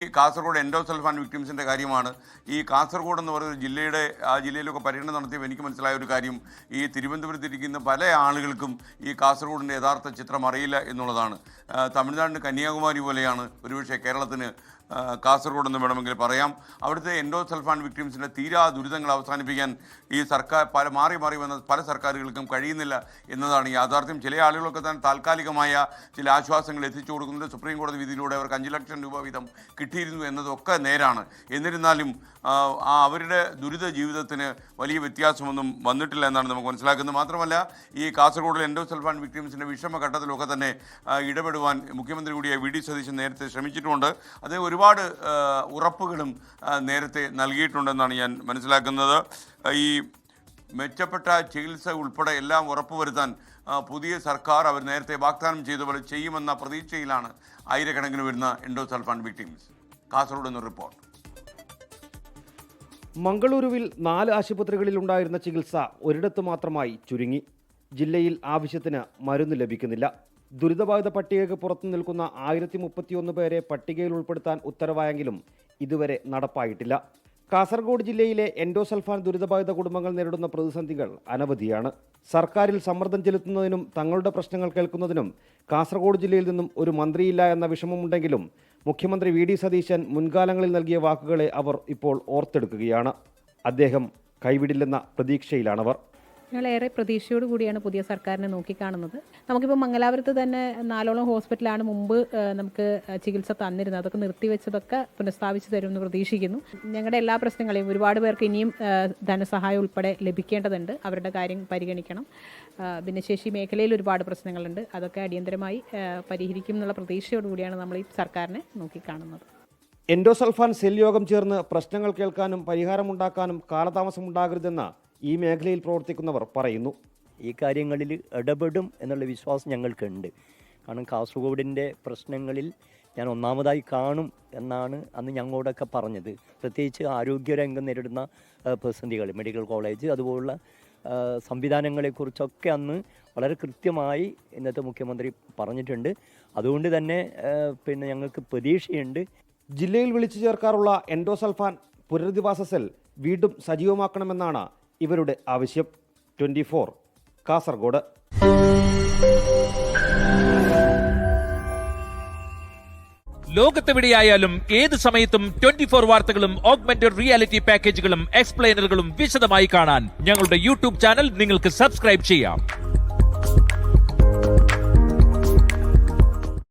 Kasaragod endosulfan വിക്ടിംസിൻ്റെ കാര്യമാണ്. ഈ കാസർഗോഡ് എന്ന് പറയുന്ന ജില്ലയുടെ ജില്ലയിലൊക്കെ പര്യടനം നടത്തിയപ്പോൾ എനിക്ക് മനസ്സിലായ ഒരു കാര്യം, ഈ തിരുവനന്തപുരത്തിരിക്കുന്ന പല ആളുകൾക്കും ഈ കാസർഗോഡിൻ്റെ യഥാർത്ഥ ചിത്രം അറിയില്ല എന്നുള്ളതാണ്. തമിഴ്നാടിന് കന്യാകുമാരി പോലെയാണ് ഒരുപക്ഷെ കേരളത്തിന് കാസർഗോഡ് എന്ന് വേണമെങ്കിൽ പറയാം. അവിടുത്തെ എൻഡോസൾഫാൻ വിക്ടിംസിൻ്റെ തീരാ ദുരിതങ്ങൾ അവസാനിപ്പിക്കാൻ ഈ സർക്കാർ മാറി വന്ന പല സർക്കാരുകൾക്കും കഴിയുന്നില്ല എന്നതാണ് യാഥാർത്ഥ്യം. ചില ആളുകളൊക്കെ തന്നെ താൽക്കാലികമായ ചില ആശ്വാസങ്ങൾ എത്തിച്ചു കൊടുക്കുന്നുണ്ട്. സുപ്രീം കോടതി വിധിയിലൂടെ അവർക്ക് 5 ലക്ഷം രൂപ വീതം കിട്ടിയിരുന്നു എന്നതൊക്കെ നേരാണ്. എന്നിരുന്നാലും അവരുടെ ദുരിത ജീവിതത്തിന് വലിയ വ്യത്യാസമൊന്നും വന്നിട്ടില്ല എന്നാണ് നമുക്ക് മനസ്സിലാക്കുന്നത്. മാത്രമല്ല, ഈ കാസർഗോഡിലെ എൻഡോസൾഫാൻ വിക്ടിംസിൻ്റെ വിഷമഘട്ടത്തിലൊക്കെ തന്നെ ഇടപെടുവാൻ മുഖ്യമന്ത്രി കൂടിയ വി ഡി സതീശൻ നേരത്തെ ശ്രമിച്ചിട്ടുമുണ്ട്. അത് ഒരുപാട് ഉറപ്പുകളും നേരത്തെ നൽകിയിട്ടുണ്ടെന്നാണ് ഞാൻ മനസ്സിലാക്കുന്നത്. ഈ മെച്ചപ്പെട്ട ചികിത്സ ഉൾപ്പെടെ എല്ലാം ഉറപ്പുവരുത്താൻ പുതിയ സർക്കാർ അവർ നേരത്തെ വാഗ്ദാനം ചെയ്ത പോലെ ചെയ്യുമെന്ന പ്രതീക്ഷയിലാണ് ആയിരക്കണക്കിന് വരുന്ന എൻഡോസൾഫാൻ വിക്ടിംസ്. കാസർഗോഡ് എന്ന റിപ്പോർട്ട്. മംഗളൂരുവിൽ 4 ആശുപത്രികളിൽ ഉണ്ടായിരുന്ന ചികിത്സ ഒരിടത്ത് മാത്രമായി ചുരുങ്ങി. ജില്ലയിൽ ആവശ്യത്തിന് മരുന്ന് ലഭിക്കുന്നില്ല. ദുരിതബാധിത പട്ടികയ്ക്ക് പുറത്തു നിൽക്കുന്ന 1031 പേരെ പട്ടികയിൽ ഉൾപ്പെടുത്താൻ ഉത്തരവായെങ്കിലും ഇതുവരെ നടപ്പായിട്ടില്ല. കാസർഗോഡ് ജില്ലയിലെ എൻഡോസൾഫാൻ ദുരിതബാധിത കുടുംബങ്ങൾ നേരിടുന്ന പ്രതിസന്ധികൾ അനവധിയാണ്. സർക്കാരിൽ സമ്മർദ്ദം ചെലുത്തുന്നതിനും തങ്ങളുടെ പ്രശ്നങ്ങൾ കേൾക്കുന്നതിനും കാസർഗോഡ് ജില്ലയിൽ നിന്നും ഒരു മന്ത്രിയില്ല എന്ന വിഷമമുണ്ടെങ്കിലും മുഖ്യമന്ത്രി വി ഡി സതീശൻ മുൻകാലങ്ങളിൽ നൽകിയ വാക്കുകളെ അവർ ഇപ്പോൾ ഓർത്തെടുക്കുകയാണ്. അദ്ദേഹം കൈവിടില്ലെന്ന പ്രതീക്ഷയിലാണവർ. ഞങ്ങളേറെ പ്രതീക്ഷയോടുകൂടിയാണ് പുതിയ സർക്കാരിനെ നോക്കിക്കാണുന്നത്. നമുക്കിപ്പോൾ മംഗലാപുരത്ത് തന്നെ 4ഓളം ഹോസ്പിറ്റലാണ് മുമ്പ് നമുക്ക് ചികിത്സ തന്നിരുന്നത്. അതൊക്കെ നിർത്തിവെച്ചതൊക്കെ പുനഃസ്ഥാപിച്ച് തരുമെന്ന് പ്രതീക്ഷിക്കുന്നു. ഞങ്ങളുടെ എല്ലാ പ്രശ്നങ്ങളെയും ഒരുപാട് പേർക്ക് ഇനിയും ധനസഹായം ഉൾപ്പെടെ ലഭിക്കേണ്ടതുണ്ട്. അവരുടെ കാര്യം പരിഗണിക്കണം. ഭിന്നശേഷി മേഖലയിൽ ഒരുപാട് പ്രശ്നങ്ങളുണ്ട്. അതൊക്കെ അടിയന്തരമായി പരിഹരിക്കും എന്നുള്ള പ്രതീക്ഷയോടുകൂടിയാണ് നമ്മൾ ഈ സർക്കാരിനെ നോക്കിക്കാണുന്നത്. എൻഡോസൾഫാൻ സെൽ യോഗം ചേർന്ന് പ്രശ്നങ്ങൾ കേൾക്കാനും പരിഹാരമുണ്ടാക്കാനും കാലതാമസമുണ്ടാകരുതെന്ന് ഈ മേഖലയിൽ പ്രവർത്തിക്കുന്നവർ പറയുന്നു. ഈ കാര്യങ്ങളിൽ ഇടപെടും എന്നുള്ള വിശ്വാസം ഞങ്ങൾക്കുണ്ട്. കാരണം കാസർഗോഡിൻ്റെ പ്രശ്നങ്ങളിൽ ഞാൻ ഒന്നാമതായി കാണും എന്നാണ് അന്ന് ഞങ്ങളോടൊക്കെ പറഞ്ഞത്. പ്രത്യേകിച്ച് ആരോഗ്യരംഗം നേരിടുന്ന പ്രതിസന്ധികൾ, മെഡിക്കൽ കോളേജ് അതുപോലുള്ള സംവിധാനങ്ങളെക്കുറിച്ചൊക്കെ അന്ന് വളരെ കൃത്യമായി ഇന്നത്തെ മുഖ്യമന്ത്രി പറഞ്ഞിട്ടുണ്ട്. അതുകൊണ്ട് തന്നെ ഞങ്ങൾക്ക് പ്രതീക്ഷയുണ്ട്. ജില്ലയിൽ വിളിച്ചു ചേർക്കാറുള്ള എൻഡോസൾഫാൻ പുനരധിവാസ സെൽ വീണ്ടും സജീവമാക്കണമെന്നാണ് ഇവരുടെ ആവശ്യം. 24 കാസർഗോഡ്. ലോകത്തെവിടെയായാലും ഏത് സമയത്തും 24 വാർത്തകളും ഓഗ്മെന്റഡ് റിയാലിറ്റി പാക്കേജുകളും എക്സ്പ്ലെയിനറുകളും വിശദമായി കാണാൻ ഞങ്ങളുടെ യൂട്യൂബ് ചാനൽ നിങ്ങൾക്ക് സബ്സ്ക്രൈബ് ചെയ്യാം.